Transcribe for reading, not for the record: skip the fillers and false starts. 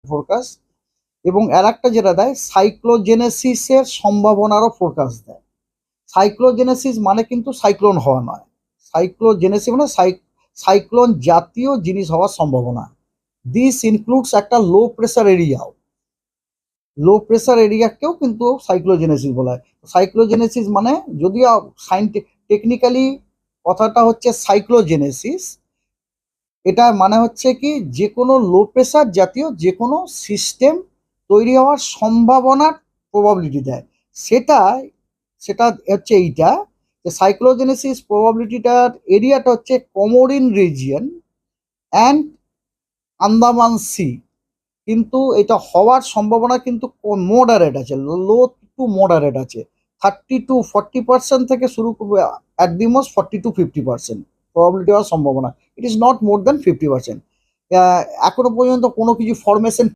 Forecast, এবং আর একটা যেটা দেয় সাইক্লোজেনেসিসের সম্ভাবনারও ফোরকাস্ট দেয়। সাইক্লোজেনেসিস মানে কিন্তু সাইক্লোন হওয়া নয়, সাইক্লোজেনেসিস মানে সাইক্লোন জাতীয় জিনিস হওয়ার সম্ভাবনা। দিস ইনক্লুডস একটা লো প্রেসার এরিয়াও, লো প্রেসার এরিয়াকেও কিন্তু সাইক্লোজেনেসিস বলা হয়। সাইক্লোজেনেসিস মানে যদিও টেকনিক্যালি কথাটা হচ্ছে সাইক্লোজেনেসিস, এটা মানে হচ্ছে কি যে কোনো লো প্রেসার জাতীয় যে কোনো সিস্টেম তৈরি হওয়ার সম্ভাবনার প্রবাবিলিটি দেয়। সেটা সেটা হচ্ছে এইটা, যে সাইক্লোজেনেসিস প্রবাবিলিটিটার এরিয়াটা হচ্ছে Comorin region and Andaman sea. কিন্তু এটা হওয়ার সম্ভাবনা কিন্তু মডারেট আছে, লো টু মডারেট আছে। 30 to 40% থেকে শুরু করবে, at the most 40 to 50% probability হওয়ার সম্ভাবনা। It is not more than 50%। এখনো পর্যন্ত কোনো কিছু ফরমেশন